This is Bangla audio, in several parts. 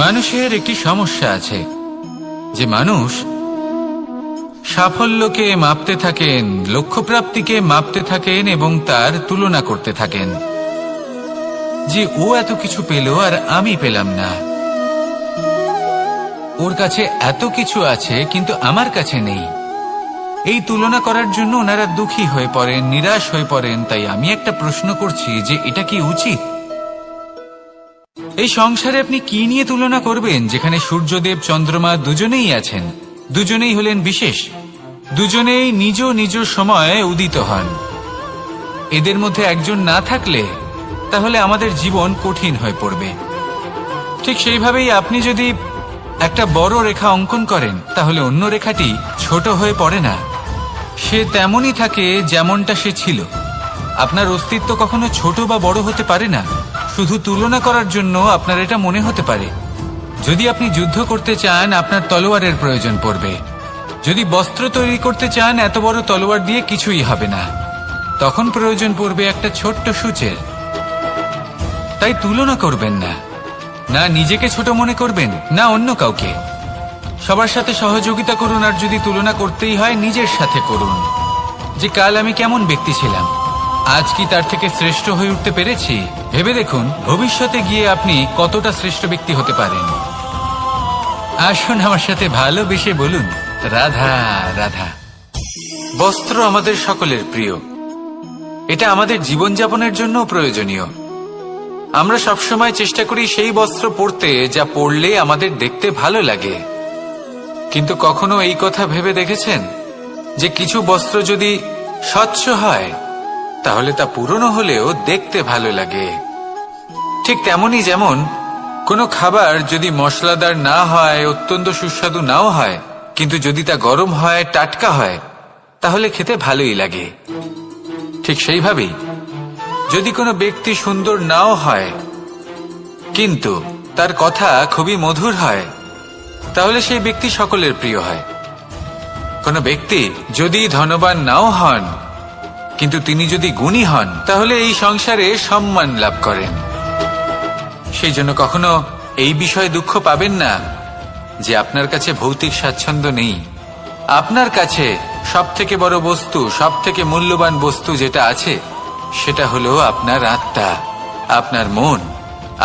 মানুষের একটি সমস্যা আছে যে মানুষ সাফল্যকে মাপতে থাকেন, লক্ষ্যপ্রাপ্তিকে মাপতে থাকেন এবং তার তুলনা করতে থাকেন যে ও এত কিছু পেল আর আমি পেলাম না, ওর কাছে এত কিছু আছে কিন্তু আমার কাছে নেই। এই তুলনা করার জন্য ওনারা দুঃখী হয়ে পড়েন, নিরাশ হয়ে পড়েন। তাই আমি একটা প্রশ্ন করছি যে এটা কি উচিত? এই সংসারে আপনি কি নিয়ে তুলনা করবেন যেখানে সূর্যদেব চন্দ্রমা দুজনেই আছেন, দুজনেই হলেন বিশেষ, দুজনেই নিজ নিজ সময়ে উদিত হন। এদের মধ্যে একজন না থাকলে তাহলে আমাদের জীবন কঠিন হয়ে পড়বে। ঠিক সেইভাবেই আপনি যদি একটা বড় রেখা অঙ্কন করেন তাহলে অন্য রেখাটি ছোট হয়ে পড়ে না, সে তেমনই থাকে যেমনটা সে ছিল। আপনার অস্তিত্ব কখনো ছোট বা বড় হতে পারে না। শুধু তুলনা করার জন্য আপনার এটা মনে হতে পারে। যদি আপনি যুদ্ধ করতে চান আপনার তলোয়ারের প্রয়োজন পড়বে। যদি বস্ত্র তৈরি করতে চান এত বড় তলোয়ার দিয়ে কিছুই হবে না, তখন প্রয়োজন পড়বে একটা ছোট্ট সূচের। তাই তুলনা করবেন না, না নিজেকে ছোট মনে করবেন না অন্য কাউকে। সবার সাথে সহযোগিতা করুন, আর যদি তুলনা করতেই হয় নিজের সাথে করুন যে কাল আমি কেমন ব্যক্তি ছিলাম, আজ কি তার থেকে শ্রেষ্ঠ হয়ে উঠতে পেরেছি। ভেবে দেখুন ভবিষ্যতে গিয়ে আপনি কতটা শ্রেষ্ঠ ব্যক্তি হতে পারেন। আসুন আমার সাথে ভালোবেসে বলুন রাধা রাধা। বস্ত্র আমাদের সকলের প্রিয়, এটা আমাদের জীবনযাপনের জন্য প্রয়োজনীয়। আমরা সবসময় চেষ্টা করি সেই বস্ত্র পরতে যা পরলে আমাদের দেখতে ভালো লাগে। কিন্তু কখনো এই কথা ভেবে দেখেছেন যে কিছু বস্ত্র যদি স্বচ্ছ হয় তাহলে তা পুরনো হলেও দেখতে ভালো লাগে? ঠিক তেমনি যেমন কোনো খাবার যদি মশলাদার না হয়, অত্যন্ত সুস্বাদু নাও হয়, কিন্তু যদি তা গরম হয়, টাটকা হয়, তাহলে খেতে ভালোই লাগে। ঠিক সেইভাবেই যদি কোনো ব্যক্তি সুন্দর নাও হয় কিন্তু তার কথা খুবই মধুর হয়, তাহলে সেই ব্যক্তি সকলের প্রিয় হয়। কোনো ব্যক্তি যদি ধনবান নাও হন কিন্তু তিনি যদি গুণী হন তাহলে এই সংসারে সম্মান লাভ করেন। সেই জন্য কখনো এই বিষয়ে দুঃখ পাবেন না যে আপনার কাছে ভৌতিক স্বাচ্ছন্দ্য নেই। আপনার কাছে সব থেকে বড় বস্তু, সব থেকে মূল্যবান বস্তু যেটা আছে সেটা হলো আপনার আত্মা, আপনার মন,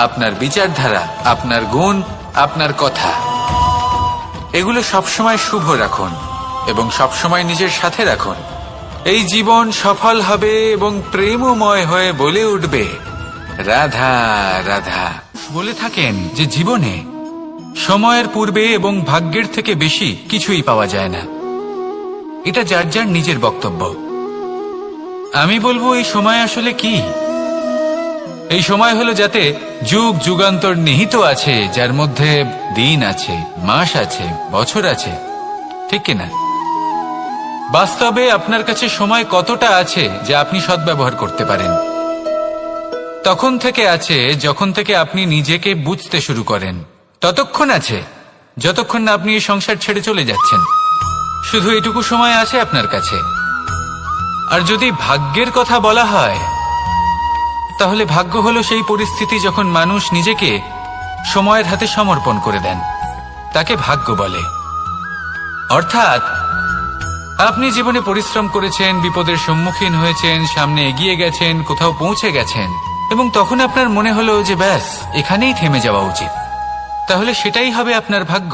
আপনার বিচারধারা, আপনার গুণ, আপনার কথা। এগুলো সবসময় শুভ রাখুন এবং সবসময় নিজের সাথে রাখুন। এই জীবন সফল হবে এবং প্রেমময় হয়ে বলে উঠবে রাধা রাধা। বলে থাকেন যে জীবনে সময়ের পূর্বে এবং ভাগ্যের থেকে বেশি কিছুই পাওয়া যায় না। এটা যার যার নিজের বক্তব্য। আমি বলবো এই সময় আসলে কি? এই সময় হলো যাতে যুগ যুগান্তর নিহিত আছে, যার মধ্যে দিন আছে, মাস আছে, বছর আছে, ঠিক কিনা? বাস্তবে আপনার কাছে সময় কতটা আছে যা আপনি সদ্ব্যবহার করতে পারেন? তখন থেকে আছে যখন থেকে আপনি নিজেকে বুঝতে শুরু করেন। ততক্ষণ আছে যতক্ষণ না আপনি এই সংসার ছেড়ে চলে যাচ্ছেন। শুধু এটুকু সময় আছে আপনার কাছে। আর যদি ভাগ্যের কথা বলা হয় তাহলে ভাগ্য হলো সেই পরিস্থিতি যখন মানুষ নিজেকে সময়ের হাতে সমর্পণ করে দেন, তাকে ভাগ্য বলে। অর্থাৎ আপনি জীবনে পরিশ্রম করেছেন, বিপদের সম্মুখীন হয়েছেন, সামনে এগিয়ে গেছেন, কোথাও পৌঁছে গেছেন, এবং তখন আপনার মনে হলো যে ব্যাস এখানেই থেমে যাওয়া উচিত। তাহলে সেটাই হবে আপনার ভাগ্য।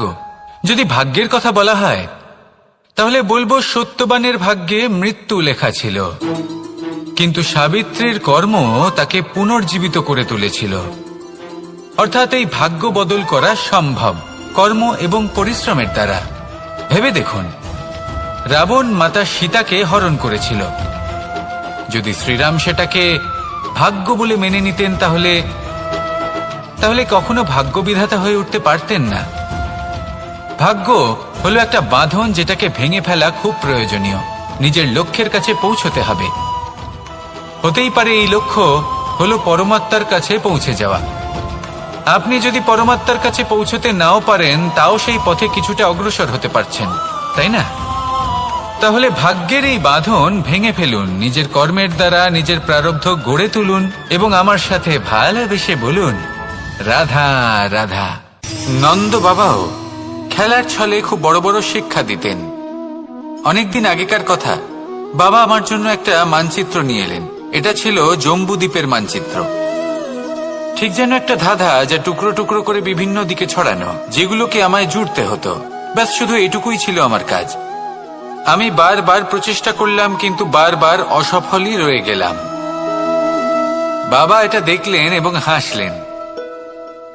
যদি ভাগ্যের কথা বলা হয় তাহলে বলবো সত্যবানের ভাগ্যে মৃত্যু লেখা ছিল, কিন্তু সাবিত্রীর কর্ম তাকে পুনর্জীবিত করে তুলেছিল। অর্থাৎ এই ভাগ্য বদল করা সম্ভব কর্ম এবং পরিশ্রমের দ্বারা। ভেবে দেখুন, রাবণ মাতা সীতাকে হরণ করেছিল। যদি শ্রীরাম সেটাকে ভাগ্য বলে মেনে নিতেন তাহলে কখনো ভাগ্য বিধাতা হয়ে উঠতে পারতেন না। ভাগ্য হলো একটা বাঁধন যেটাকে ভেঙে ফেলা খুব প্রয়োজনীয়। নিজের লক্ষ্যের কাছে পৌঁছতে হবে। হতেই পারে এই লক্ষ্য হলো পরমাত্মার কাছে পৌঁছে যাওয়া। আপনি যদি পরমাত্মার কাছে পৌঁছতে নাও পারেন তাও সেই পথে কিছুটা অগ্রসর হতে পারছেন, তাই না? তাহলে ভাগ্যের এই বাঁধন ভেঙে ফেলুন, নিজের কর্মের দ্বারা নিজের প্রারব্ধ গড়ে তুলুন এবং আমার সাথে ভালোবেসে বলুন রাধা রাধা। নন্দ বাবাও খেলার ছলে খুব বড় বড় শিক্ষা দিতেন। অনেকদিন আগেকার কথা, বাবা আমার জন্য একটা মানচিত্র নিয়ে এলেন। এটা ছিল জম্বু দ্বীপের মানচিত্র, ঠিক যেন একটা ধাঁধা, যা টুকরো টুকরো করে বিভিন্ন দিকে ছড়ানো, যেগুলোকে আমায় জুড়তে হতো। ব্যাস শুধু এটুকুই ছিল আমার কাজ। আমি বারবার প্রচেষ্টা করলাম, কিন্তু বারবার অসফলই রয়ে গেলাম। বাবা এটা দেখলেন এবং হাসলেন।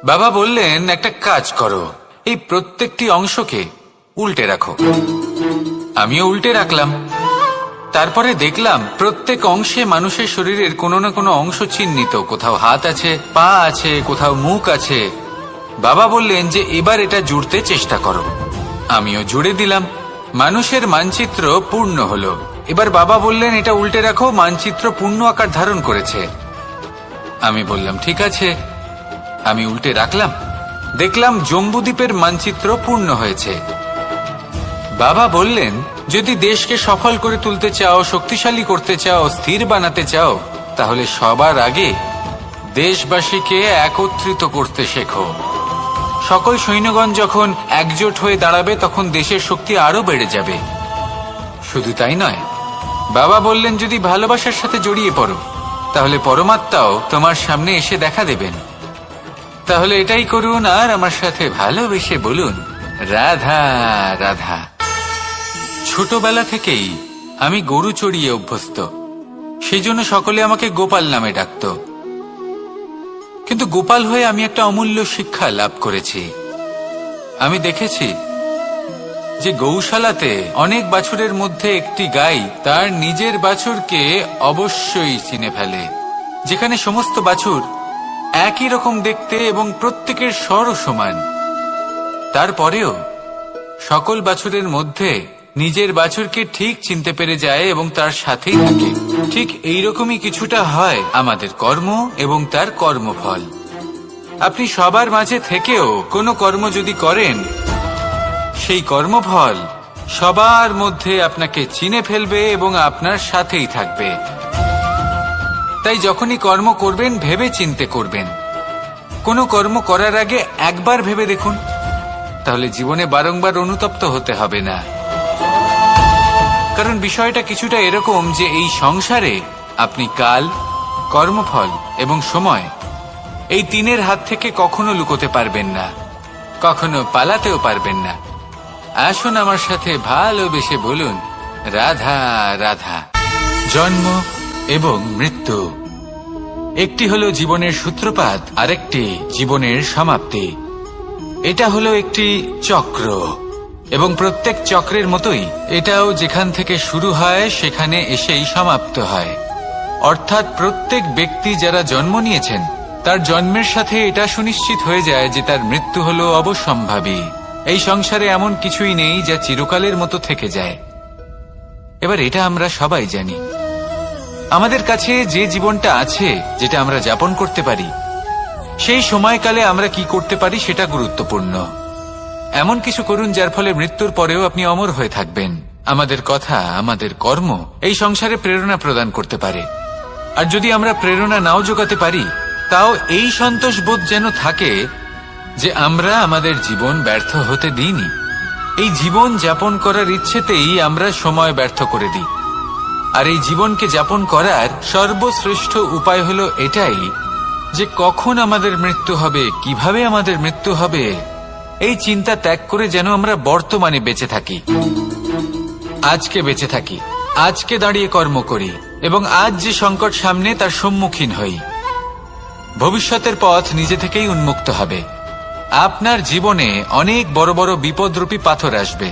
বাবা বললেন, একটা কাজ করো, এই প্রত্যেকটি অংশকে উল্টে রাখো। আমিও উল্টে রাখলাম। তারপরে দেখলাম প্রত্যেক অংশে মানুষের শরীরের কোনো না কোনো অংশ চিহ্নিত। কোথাও হাত আছে, পা আছে, কোথাও মুখ আছে। বাবা বললেন যে এবার এটা জুড়তে চেষ্টা করো। আমিও জুড়ে দিলাম। মানুষের মানচিত্র পূর্ণ হলো। এবার বাবা বললেন, এটা উল্টে রাখো, মানচিত্র পূর্ণ আকার ধারণ করেছে। আমি বললাম, ঠিক আছে। আমি উল্টে রাখলাম। দেখলাম জম্বুদ্বীপের মানচিত্র পূর্ণ হয়েছে। বাবা বললেন, যদি দেশকে সফল করে তুলতে চাও, শক্তিশালী করতে চাও, স্থির বানাতে চাও, তাহলে সবার আগে দেশবাসীকে একত্রিত করতে শেখো। সকল সৈন্যগণ যখন একজোট হয়ে দাঁড়াবে, তখন দেশের শক্তি আরো বেড়ে যাবে। শুধু তাই নয়, বাবা বললেন, যদি ভালোবাসার সাথে জড়িয়ে পড়ো, তাহলে পরমাত্মাও তোমার সামনে এসে দেখা দেবেন। তাহলে এটাই করুন, আর আমার সাথে ভালোবেসে বলুন, রাধা রাধা। ছোটবেলা থেকেই আমি গরু চড়িয়ে অভ্যস্ত, সেই জন্য সকলে আমাকে গোপাল নামে ডাকত। কিন্তু গোপাল হয়ে আমি একটা অমূল্য শিক্ষা লাভ করেছি। আমি দেখেছি যে গৌশালাতে অনেক বাছুরের মধ্যে একটি গাই তার নিজের বাছুরকে অবশ্যই চিনে ফেলে। যেখানে সমস্ত বাছুর একই রকম দেখতে এবং প্রত্যেকের স্বরও সমান, তারপরেও সকল বাছুরের মধ্যে নিজের বাছুরকে ঠিক চিনতে পেরে যায় এবং তার সাথেই থাকে। ঠিক এইরকমই কিছুটা হয় আমাদের কর্ম এবং তার কর্মফল। আপনি সবার মাঝে থেকেও কোনো কর্ম যদি করেন, সেই কর্মফল সবার মধ্যে আপনাকে চিনে ফেলবে এবং আপনার সাথেই থাকবে। তাই যখনই কর্ম করবেন, ভেবে চিন্তে করবেন। কোনো কর্ম করার আগে একবার ভেবে দেখুন, তাহলে জীবনে বারংবার অনুতপ্ত হতে হবে না। কারণ বিষয়টা কিছুটা এরকম যে এই সংসারে আপনি কাল, কর্মফল এবং সময়, এই তিনের হাত থেকে কখনো লুকোতে পারবেন না, কখনো পালাতেও পারবেন না। আসুন আমার সাথে ভালোবেসে বলুন, রাধা রাধা। জন্ম এবং মৃত্যু, একটি হলো জীবনের সূত্রপাত, আরেকটি জীবনের সমাপ্তি। এটা হলো একটি চক্র, এবং প্রত্যেক চক্রের মতোই এটাও যেখান থেকে শুরু হয় সেখানে এসেই সমাপ্ত হয়। অর্থাৎ প্রত্যেক ব্যক্তি যারা জন্ম নিয়েছেন, তার জন্মের সাথে এটা সুনিশ্চিত হয়ে যায় যে তার মৃত্যু হলো অবশ্যম্ভাবী। এই সংসারে এমন কিছুই নেই যা চিরকালের মতো থেকে যায়। এবার এটা আমরা সবাই জানি। আমাদের কাছে যে জীবনটা আছে, যেটা আমরা যাপন করতে পারি, সেই সময়কালে আমরা কি করতে পারি সেটা গুরুত্বপূর্ণ। এমন কিছু করুন যার ফলে মৃত্যুর পরেও আপনি অমর হয়ে থাকবেন। আমাদের কথা, আমাদের কর্ম এই সংসারে প্রেরণা প্রদান করতে পারে। আর যদি আমরা প্রেরণা নাও জোগাতে পারি, তাও এই সন্তোষ বোধ যেন থাকে যে আমরা আমাদের জীবন ব্যর্থ হতে দিইনি। এই জীবন যাপন করার ইচ্ছেতেই আমরা সময় ব্যর্থ করে দিই। আর এই জীবনকে যাপন করার সর্বশ্রেষ্ঠ উপায় হলো এটাই যে কখন আমাদের মৃত্যু হবে, কিভাবে আমাদের মৃত্যু হবে, এই চিন্তা ত্যাগ করে যেন আমরা বর্তমানে বেঁচে থাকি, আজকে বেঁচে থাকি, আজকে দাঁড়িয়ে কর্ম করি এবং আজ যে সংকট সামনে তার সম্মুখীন হই। ভবিষ্যতের পথ নিজে থেকেই উন্মুক্ত হবে। আপনার জীবনে অনেক বড় বড় বিপদরূপী পাথর আসবে।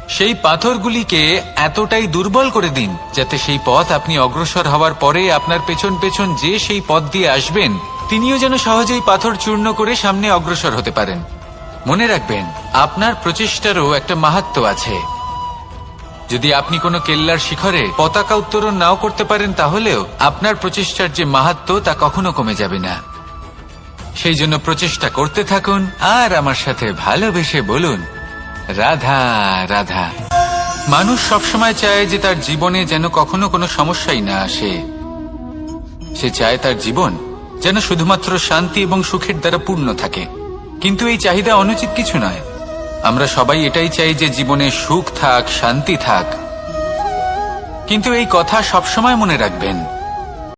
সেই পাথরগুলিকে এতটাই দুর্বল করে দিন যাতে সেই পথ আপনি অগ্রসর হওয়ার পরে আপনার পেছন পেছন যে সেই পথ দিয়ে আসবেন, তিনিও যেন সহজেই পাথর চূর্ণ করে সামনে অগ্রসর হতে পারেন। মনে রাখবেন, আপনার প্রচেষ্টারও একটা মাহাত্ম্য আছে। যদি আপনি কোনো কেল্লার শিখরে পতাকা উত্তোলন নাও করতে পারেন, তাহলেও আপনার প্রচেষ্টার যে মাহাত্ম্য তা কখনো কমে যাবে না। সেই জন্য প্রচেষ্টা করতে থাকুন আর আমার সাথে ভালোবেসে বলুন, রাধা রাধা। মানুষ সবসময় চায় যে তার জীবনে যেন কখনো কোনো সমস্যাই না আসে। সে চায় তার জীবন যেন শুধুমাত্র শান্তি এবং সুখের দ্বারা পূর্ণ থাকে। কিন্তু এই চাহিদা অনুচিত কিছু নয়। আমরা সবাই এটাই চাই যে জীবনে সুখ থাক, শান্তি থাক। কিন্তু এই কথা সবসময় মনে রাখবেন,